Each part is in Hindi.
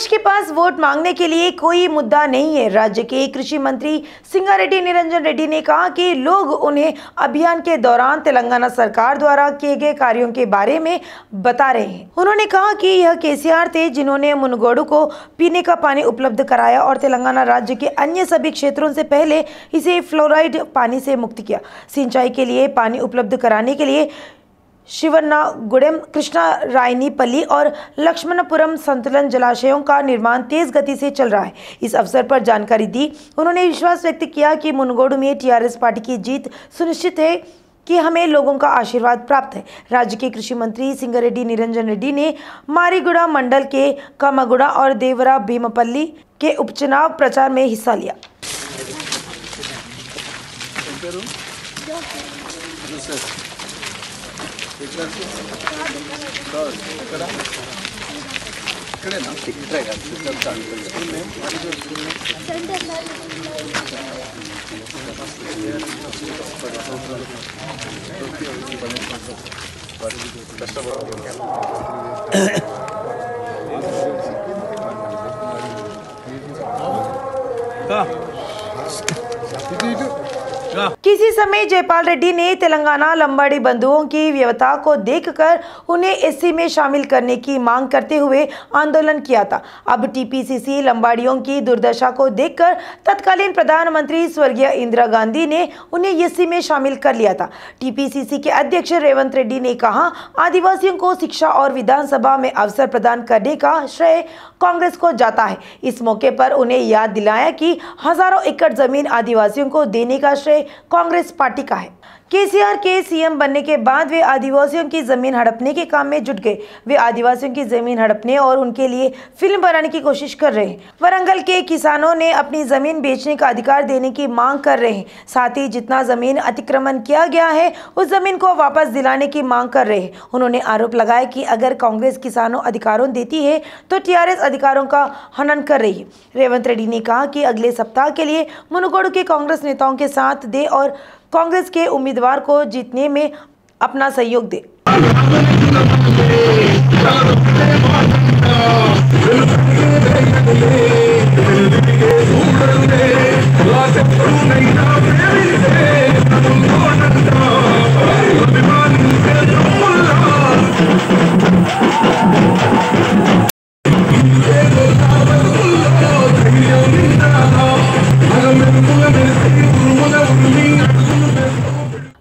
विपक्ष के पास वोट मांगने के लिए कोई मुद्दा नहीं है। राज्य के कृषि मंत्री सिंगारेड्डी निरंजन रेड्डी ने कहा कि लोग उन्हें अभियान के दौरान तेलंगाना सरकार द्वारा किए गए कार्यों के बारे में बता रहे हैं। उन्होंने कहा कि यह केसीआर थे जिन्होंने मुनगोडू को पीने का पानी उपलब्ध कराया और तेलंगाना राज्य के अन्य सभी क्षेत्रों से पहले इसे फ्लोराइड पानी से मुक्त किया। सिंचाई के लिए पानी उपलब्ध कराने के लिए शिवन्नागुडेम, कृष्णा रायनीपल्ली और लक्ष्मणपुरम संतुलन जलाशयों का निर्माण तेज गति से चल रहा है। इस अवसर पर जानकारी दी। उन्होंने विश्वास व्यक्त किया कि मुनगोडू में टीआरएस पार्टी की जीत सुनिश्चित है कि हमें लोगों का आशीर्वाद प्राप्त है। राज्य के कृषि मंत्री सिंगारेड्डी निरंजन रेड्डी ने मारीगुड़ा मंडल के कामागुड़ा और देवरा भीमपल्ली के उपचुनाव प्रचार में हिस्सा लिया। किसी समय जयपाल रेड्डी ने तेलंगाना लंबाड़ी बंधुओं की व्यवस्था को देखकर उन्हें एससी में शामिल करने की मांग करते हुए आंदोलन किया था। अब टीपीसीसी लंबाड़ियों की दुर्दशा को देखकर तत्कालीन प्रधानमंत्री स्वर्गीय इंदिरा गांधी ने उन्हें एससी में शामिल कर लिया था। टीपीसीसी के अध्यक्ष रेवंत रेड्डी ने कहा, आदिवासियों को शिक्षा और विधानसभा में अवसर प्रदान करने का श्रेय कांग्रेस को जाता है। इस मौके पर उन्हें याद दिलाया कि हजारों एकड़ जमीन आदिवासियों को देने का श्रेय कांग्रेस पार्टी का है। केसीआर के सीएम बनने के बाद वे आदिवासियों की जमीन हड़पने के काम में जुट गए। वे आदिवासियों की जमीन हड़पने और उनके लिए फिल्म बनाने की कोशिश कर रहे हैं। वरंगल के किसानों ने अपनी जमीन बेचने का अधिकार देने की मांग कर रहे हैं। साथ ही जितना जमीन अतिक्रमण किया गया है उस जमीन को वापस दिलाने की मांग कर रहे हैं। उन्होंने आरोप लगाया कि अगर कांग्रेस किसानों अधिकारों देती है तो टीआरएस अधिकारों का हनन कर रही है। रेवंत रेड्डी ने कहा कि अगले सप्ताह के लिए मुनगोडू के कांग्रेस नेताओं के साथ दे और कांग्रेस के उम्मीदवार को जीतने में अपना सहयोग दे।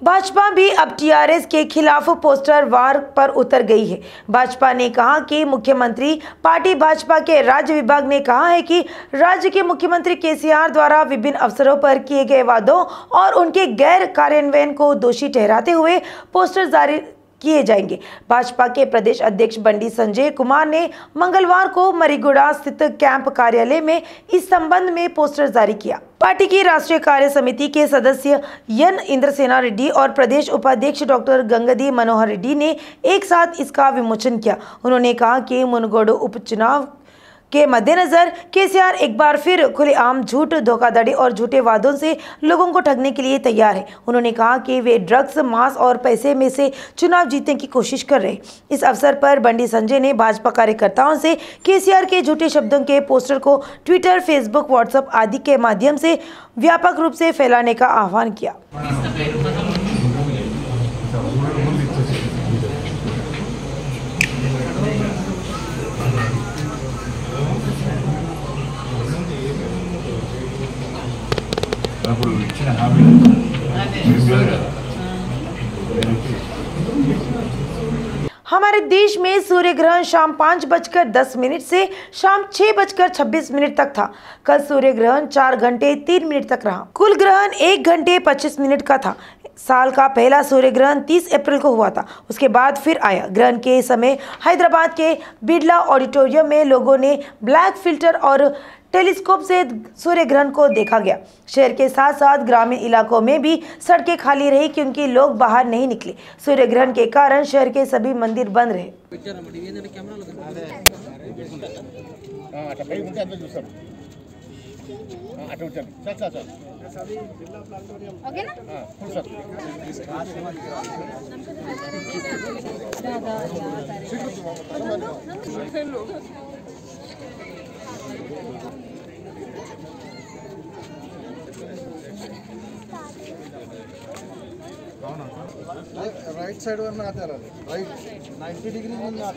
भाजपा भी अब टीआरएस के खिलाफ पोस्टर वार पर उतर गई है। भाजपा ने कहा कि मुख्यमंत्री पार्टी भाजपा के राज्य विभाग ने कहा है कि राज्य के मुख्यमंत्री केसीआर द्वारा विभिन्न अवसरों पर किए गए वादों और उनके गैर कार्यान्वयन को दोषी ठहराते हुए पोस्टर जारी किए जाएंगे। भाजपा के प्रदेश अध्यक्ष बंडी संजय कुमार ने मंगलवार को मरीगुड़ा स्थित कैंप कार्यालय में इस संबंध में पोस्टर जारी किया। पार्टी की राष्ट्रीय कार्य समिति के सदस्य एन इंद्रसेना रेड्डी और प्रदेश उपाध्यक्ष डॉक्टर गंगदी मनोहर रेड्डी ने एक साथ इसका विमोचन किया। उन्होंने कहा कि मुनगोडू उपचुनाव के मद्देनजर केसीआर एक बार फिर खुलेआम झूठ, धोखाधड़ी और झूठे वादों से लोगों को ठगने के लिए तैयार है। उन्होंने कहा कि वे ड्रग्स, मांस और पैसे में से चुनाव जीतने की कोशिश कर रहे हैं। इस अवसर पर बंडी संजय ने भाजपा कार्यकर्ताओं से केसीआर के झूठे शब्दों के पोस्टर को ट्विटर, फेसबुक, व्हाट्सएप आदि के माध्यम से व्यापक रूप से फैलाने का आह्वान किया। हमारे देश में सूर्य ग्रहण शाम 5:10 से शाम 6:26 तक था। कल सूर्य ग्रहण 4 घंटे 3 मिनट तक रहा। कुल ग्रहण 1 घंटे 25 मिनट का था। साल का पहला सूर्य ग्रहण 30 अप्रैल को हुआ था। उसके बाद फिर आया। ग्रहण के समय हैदराबाद के बिरला ऑडिटोरियम में लोगों ने ब्लैक फिल्टर और टेलीस्कोप से सूर्य ग्रहण को देखा गया। शहर के साथ साथ ग्रामीण इलाकों में भी सड़कें खाली रही क्योंकि लोग बाहर नहीं निकले। सूर्य ग्रहण के कारण शहर के सभी मंदिर बंद रहे। राइट साइड वरनं आत राइट 90 डिग्री मधून आत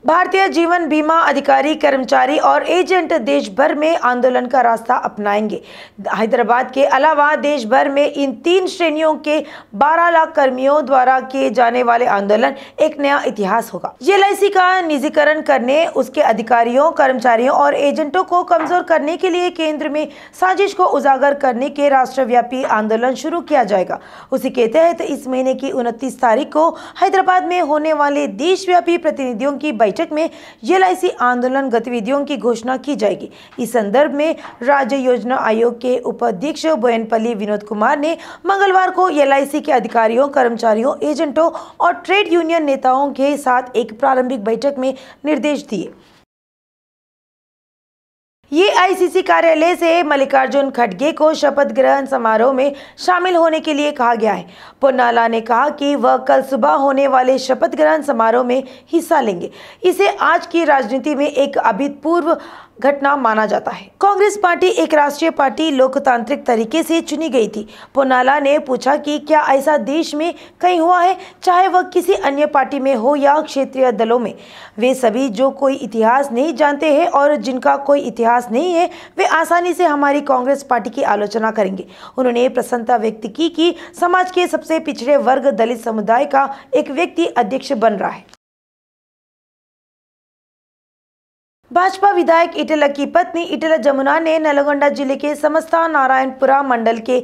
भारतीय जीवन बीमा अधिकारी, कर्मचारी और एजेंट देश भर में आंदोलन का रास्ता अपनाएंगे। हैदराबाद के अलावा देश भर में इन 3 श्रेणियों के 12 लाख कर्मियों द्वारा किए जाने वाले आंदोलन एक नया इतिहास होगा। LIC का निजीकरण करने, उसके अधिकारियों, कर्मचारियों और एजेंटों को कमजोर करने के लिए केंद्र में साजिश को उजागर करने के राष्ट्रव्यापी आंदोलन शुरू किया जाएगा। उसी के तहत इस महीने की 29 तारीख को हैदराबाद में होने वाले देशव्यापी प्रतिनिधियों की बैठक में LIC आंदोलन गतिविधियों की घोषणा की जाएगी। इस संदर्भ में राज्य योजना आयोग के उपाध्यक्ष बोयनपल्ली विनोद कुमार ने मंगलवार को LIC के अधिकारियों, कर्मचारियों, एजेंटों और ट्रेड यूनियन नेताओं के साथ एक प्रारंभिक बैठक में निर्देश दिए। AICC कार्यालय से मल्लिकार्जुन खड़गे को शपथ ग्रहण समारोह में शामिल होने के लिए कहा गया है। पोन्नाला ने कहा कि वह कल सुबह होने वाले शपथ ग्रहण समारोह में हिस्सा लेंगे। इसे आज की राजनीति में एक अभूतपूर्व घटना माना जाता है। कांग्रेस पार्टी एक राष्ट्रीय पार्टी लोकतांत्रिक तरीके से चुनी गई थी। पोन्नाला ने पूछा कि क्या ऐसा देश में कहीं हुआ है, चाहे वह किसी अन्य पार्टी में हो या क्षेत्रीय दलों में। वे सभी जो कोई इतिहास नहीं जानते हैं और जिनका कोई इतिहास नहीं है, वे आसानी से हमारी कांग्रेस पार्टी की आलोचना करेंगे। उन्होंने प्रसन्नता व्यक्त की कि समाज के सबसे पिछड़े वर्ग दलित समुदाय का एक व्यक्ति अध्यक्ष बन रहा है। भाजपा विधायक ईटेला की पत्नी ईटेला जमुना ने नलगोंडा जिले के समस्ता नारायणपुरा मंडल के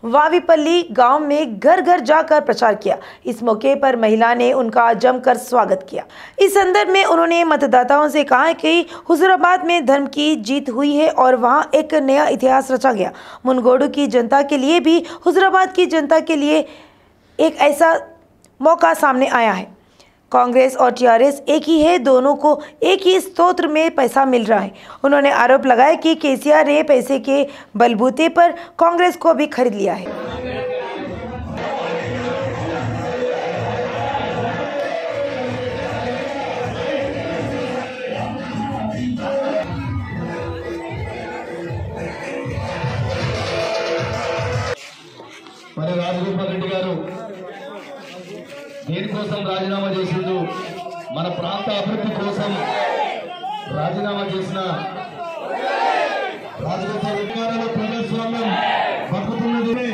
वावीपल्ली गांव में घर घर जाकर प्रचार किया। इस मौके पर महिला ने उनका जमकर स्वागत किया। इस संदर्भ में उन्होंने मतदाताओं से कहा कि हुजूराबाद में धर्म की जीत हुई है और वहां एक नया इतिहास रचा गया। मुनगोडू की जनता के लिए भी हुजूराबाद की जनता के लिए एक ऐसा मौका सामने आया है। कांग्रेस और TRS एक ही है, दोनों को एक ही स्तोत्र में पैसा मिल रहा है। उन्होंने आरोप लगाया कि केसीआर ने पैसे के बलबूते पर कांग्रेस को भी खरीद लिया है। రాజగోపాల్ రెడ్డి గారు దేనికోసం రాజీనామా చేసిండు, మన ప్రాంత అభివృద్ధి కోసం రాజీనామా చేసిన రాజగోపాల్ రెడ్డి గారిలో ప్రజాస్వామ్యం బతుకుతున్నది।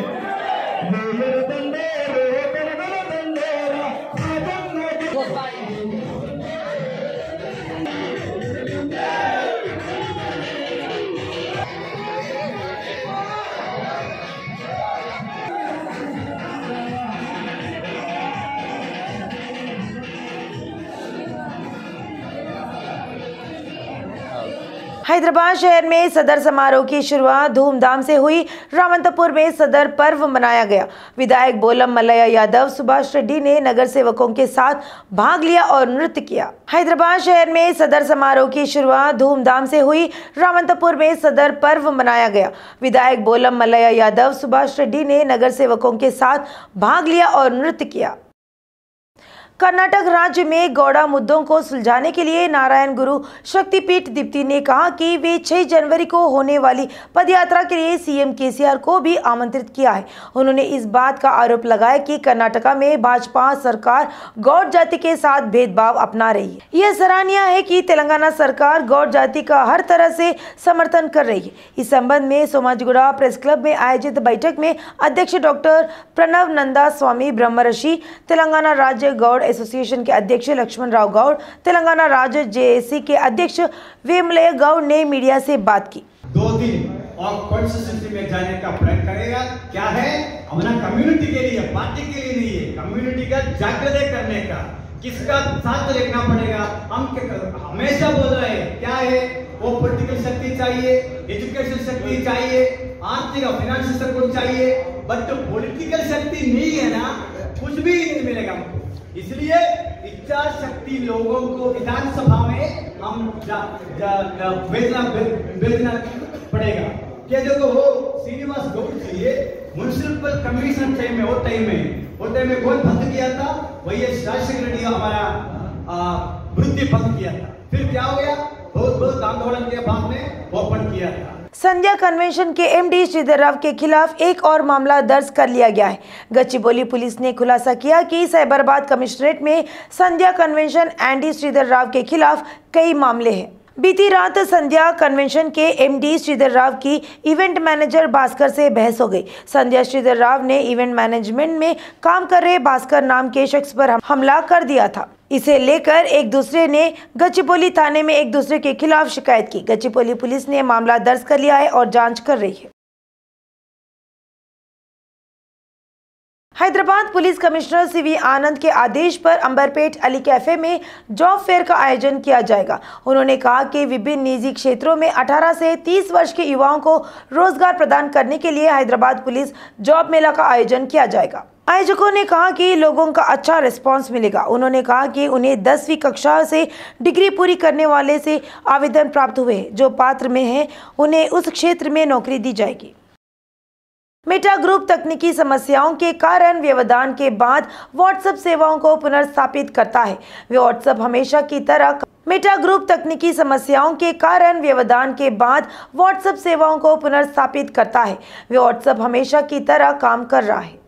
हैदराबाद शहर में सदर समारोह की शुरुआत धूमधाम से हुई। रामंतपुर में सदर पर्व मनाया गया। विधायक बोलम मल्लैया यादव, सुभाष रेड्डी ने नगर सेवकों के साथ भाग लिया और नृत्य किया। हैदराबाद शहर में सदर समारोह की शुरुआत धूमधाम से हुई। रामंतपुर में सदर पर्व मनाया गया। विधायक बोलम मल्लैया यादव, सुभाष रेड्डी ने नगर सेवकों के साथ भाग लिया और नृत्य किया। कर्नाटक राज्य में गौड़ा मुद्दों को सुलझाने के लिए नारायण गुरु शक्तिपीठ दीप्ति ने कहा कि वे 6 जनवरी को होने वाली पदयात्रा के लिए सीएम केसीआर को भी आमंत्रित किया है। उन्होंने इस बात का आरोप लगाया कि कर्नाटका में भाजपा सरकार गौड़ जाति के साथ भेदभाव अपना रही है। यह सराहनीय है कि तेलंगाना सरकार गौड़ जाति का हर तरह से समर्थन कर रही है। इस संबंध में सोमाजिगुड़ा प्रेस क्लब में आयोजित बैठक में अध्यक्ष डॉक्टर प्रणव नंदा स्वामी ब्रह्मर्षि, तेलंगाना राज्य गौड़ एसोसिएशन के अध्यक्ष लक्ष्मण राव गौड़, तेलंगाना राज्य JAC के अध्यक्ष वेमलय गौड़ ने मीडिया से बात की। 2 दिन और कॉन्स्टिट्यूंसी में जाने का प्रयत्न करेगा। क्या है, अपना कम्युनिटी के लिए, पार्टी के लिए नहीं है, कम्युनिटी का जागृत करने का। किसका साथ देखना पड़ेगा। हम हमेशा बोल रहे हैं क्या है, वो पॉलिटिकल शक्ति चाहिए, एजुकेशन शक्ति चाहिए, आर्थिक और फाइनेंशियल सपोर्ट चाहिए, बट पॉलिटिकल शक्ति नहीं है ना, कुछ भी नहीं मिलेगा हमको। इसलिए इच्छा शक्ति लोगों को विधानसभा में हम भेजना पड़ेगा। क्या देखो, वो श्रीनिवास गौड़ चाहिए, म्युनिसिपल कमीशन चाहिए, वो टाइम में बहुत बंद किया था। वही राजशेखर रेड्डी हमारा वृद्धि बंद किया था। फिर क्या हो गया, बहुत आंदोलन के बाद में ओपन किया था। संध्या कन्वेंशन के एमडी श्रीधर राव के खिलाफ एक और मामला दर्ज कर लिया गया है। गच्चीबौली पुलिस ने खुलासा किया कि साइबराबाद कमिश्नरेट में संध्या कन्वेंशन एमडी श्रीधर राव के खिलाफ कई मामले हैं। बीती रात संध्या कन्वेंशन के एमडी श्रीधर राव की इवेंट मैनेजर भास्कर से बहस हो गई। संध्या श्रीधर राव ने इवेंट मैनेजमेंट में काम कर रहे भास्कर नाम के शख्स पर हमला कर दिया था। इसे लेकर एक दूसरे ने गच्चीबौली थाने में एक दूसरे के खिलाफ शिकायत की। गच्चीबौली पुलिस ने मामला दर्ज कर लिया है और जांच कर रही है। हैदराबाद पुलिस कमिश्नर सीवी आनंद के आदेश पर अंबरपेट अली कैफे में जॉब फेयर का आयोजन किया जाएगा। उन्होंने कहा कि विभिन्न निजी क्षेत्रों में 18 से 30 वर्ष के युवाओं को रोजगार प्रदान करने के लिए हैदराबाद पुलिस जॉब मेला का आयोजन किया जाएगा। आयोजकों ने कहा कि लोगों का अच्छा रिस्पांस मिलेगा। उन्होंने कहा कि उन्हें 10वीं कक्षा से डिग्री पूरी करने वाले से आवेदन प्राप्त हुए, जो पात्र में हैं उन्हें उस क्षेत्र में नौकरी दी जाएगी। मेटा ग्रुप तकनीकी समस्याओं के कारण व्यवधान के बाद व्हाट्सएप सेवाओं को पुनर्स्थापित करता है। व्हाट्सएप हमेशा की तरह मेटा ग्रुप तकनीकी समस्याओं के कारण व्यवधान के बाद व्हाट्सएप सेवाओं को पुनर्स्थापित करता है। व्हाट्सएप हमेशा की तरह काम कर रहा है।